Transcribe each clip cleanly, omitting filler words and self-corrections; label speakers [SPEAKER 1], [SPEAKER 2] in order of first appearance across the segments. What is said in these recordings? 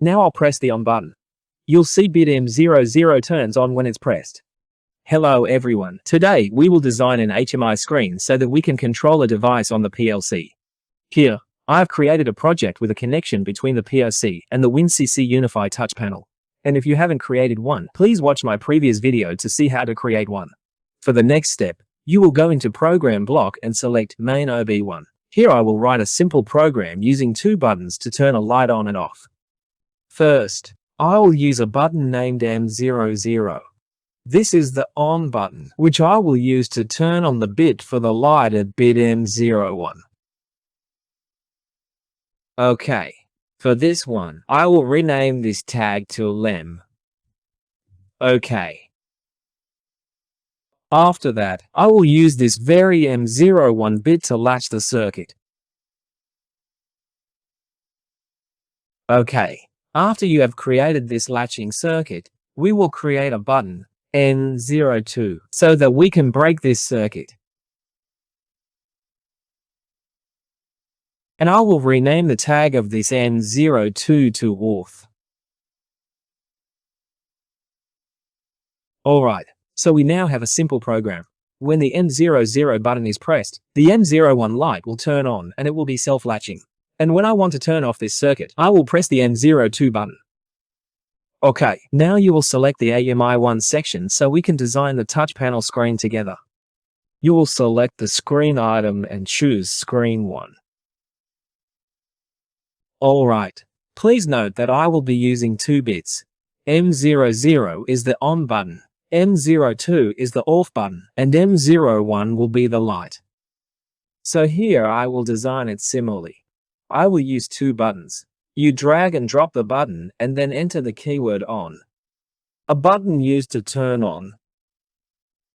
[SPEAKER 1] Now I'll press the on button. You'll see bit M00 turns on when it's pressed. Hello everyone. Today we will design an HMI screen so that we can control a device on the PLC. Here, I have created a project with a connection between the PLC and the WinCC Unify touch panel. And if you haven't created one, please watch my previous video to see how to create one. For the next step, you will go into Program block and select Main OB1. Here I will write a simple program using two buttons to turn a light on and off. First, I will use a button named M00. This is the on button, which I will use to turn on the bit for the light at bit M01. Okay, for this one, I will rename this tag to LEM. Okay. After that, I will use this very M01 bit to latch the circuit. Okay, after you have created this latching circuit, we will create a button, N02, so that we can break this circuit. And I will rename the tag of this N02 to auth. Alright, so we now have a simple program. When the M00 button is pressed, the M01 light will turn on and it will be self-latching. And when I want to turn off this circuit, I will press the M02 button. Okay, now you will select the HMI1 section so we can design the touch panel screen together. You will select the screen item and choose Screen 1. Alright, please note that I will be using two bits. M00 is the on button, M02 is the off button, and M01 will be the light. So here I will design it similarly. I will use two buttons. You drag and drop the button and then enter the keyword on. A button used to turn on.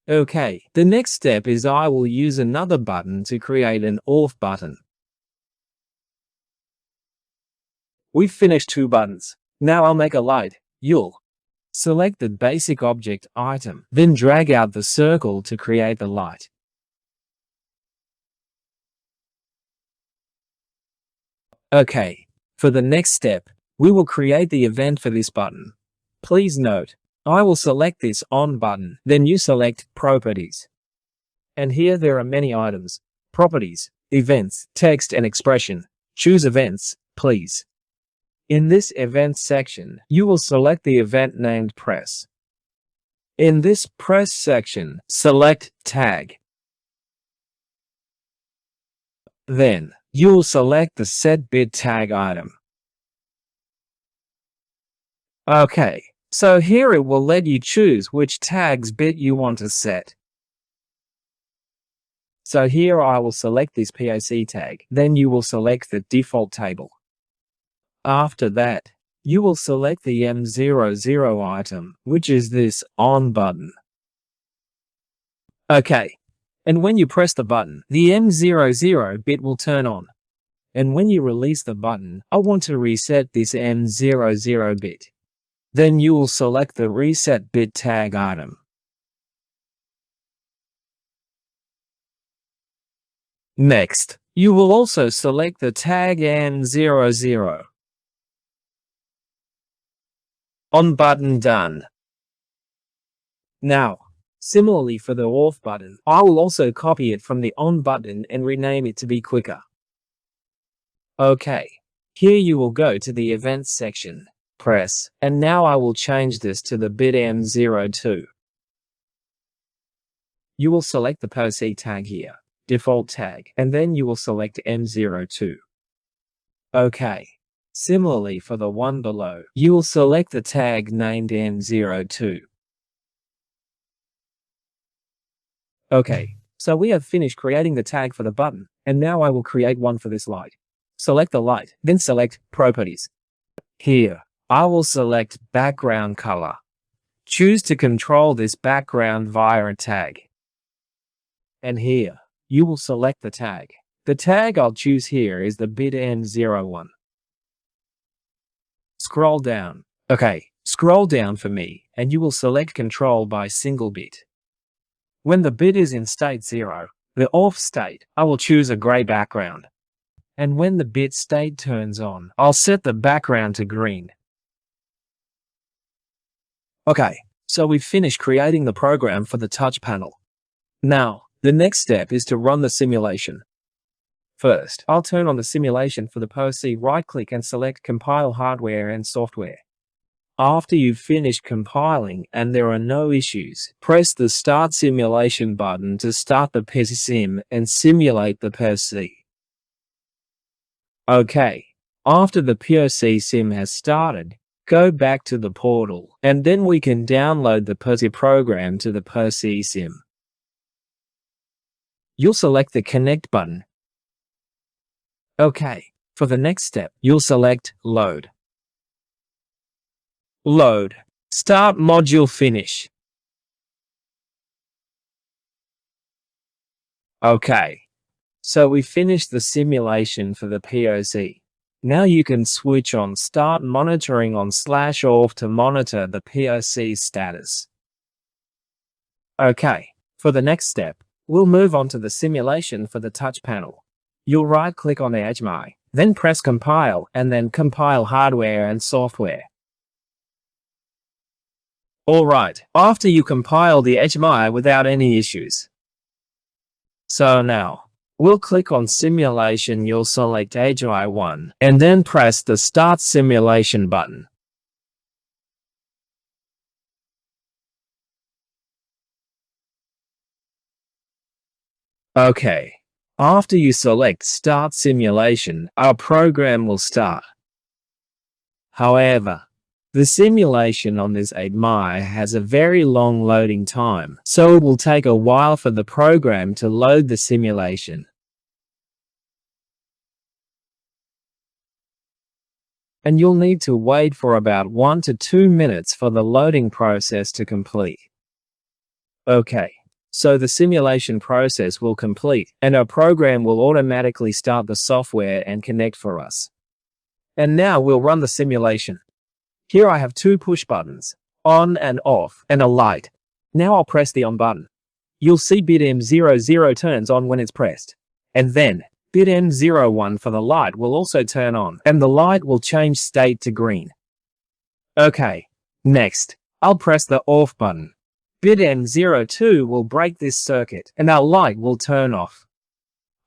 [SPEAKER 1] Okay, the next step is I will use another button to create an off button. We've finished two buttons. Now I'll make a light. You'll select the basic object item, then drag out the circle to create the light. Okay, for the next step, we will create the event for this button. Please note, I will select this on button, then you select Properties. And here there are many items: Properties, Events, Text and Expression. Choose Events, please. In this Events section, you will select the event named Press. In this Press section, select Tag. Then, you will select the Set Bit Tag item. Okay, so here it will let you choose which tags bit you want to set. So here I will select this POC tag, then you will select the default table. After that, you will select the M00 item, which is this on button. Okay, and when you press the button, the M00 bit will turn on. And when you release the button, I want to reset this M00 bit. Then you will select the Reset Bit Tag item. Next, you will also select the tag N00. On button done. Now, similarly for the off button, I will also copy it from the on button and rename it to be quicker. Okay, here you will go to the Events section, press, and now I will change this to the bit M02. You will select the POC tag here, default tag, and then you will select M02. Okay. Similarly for the one below, you will select the tag named N02. Okay, so we have finished creating the tag for the button, and now I will create one for this light. Select the light, then select Properties. Here, I will select Background Color. Choose to control this background via a tag. And here, you will select the tag. The tag I'll choose here is the bit N01. Scroll down. Okay, scroll down for me, and you will select Control by single bit. When the bit is in state 0, the off state, I will choose a gray background. And when the bit state turns on, I'll set the background to green. Okay, so we've finished creating the program for the touch panel. Now, the next step is to run the simulation. First, I'll turn on the simulation for the PLC, right-click and select Compile Hardware and Software. After you've finished compiling and there are no issues, press the Start Simulation button to start the PLC sim and simulate the PLC. Okay, after the PLC sim has started, go back to the portal and then we can download the PLC program to the PLC sim. You'll select the Connect button. Okay, for the next step, you'll select Load. Load. Start module finish. Okay, so we finished the simulation for the PLC. Now you can switch on Start Monitoring on /off to monitor the PLC status. Okay, for the next step, we'll move on to the simulation for the touch panel. You'll right-click on the HMI, then press Compile and then Compile Hardware and Software. Alright, after you compile the HMI without any issues. So now, we'll click on Simulation, you'll select HMI 1, and then press the Start Simulation button. Okay, after you select Start Simulation, our program will start. However, the simulation on this HMI has a very long loading time, so it will take a while for the program to load the simulation. And you'll need to wait for about 1 to 2 minutes for the loading process to complete. Okay, so the simulation process will complete, and our program will automatically start the software and connect for us. And now we'll run the simulation. Here I have 2 push buttons, on and off, and a light. Now I'll press the on button. You'll see bit M00 turns on when it's pressed. And then, bit M01 for the light will also turn on, and the light will change state to green. Okay, next, I'll press the off button. Bit M02 will break this circuit, and our light will turn off.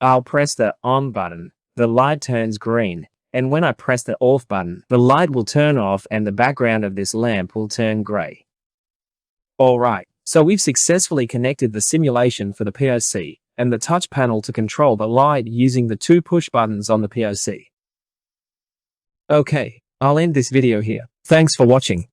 [SPEAKER 1] I'll press the on button. The light turns green. And when I press the off button, the light will turn off and the background of this lamp will turn gray. Alright, so we've successfully connected the simulation for the PLC and the touch panel to control the light using the 2 push buttons on the PLC. Okay, I'll end this video here. Thanks for watching.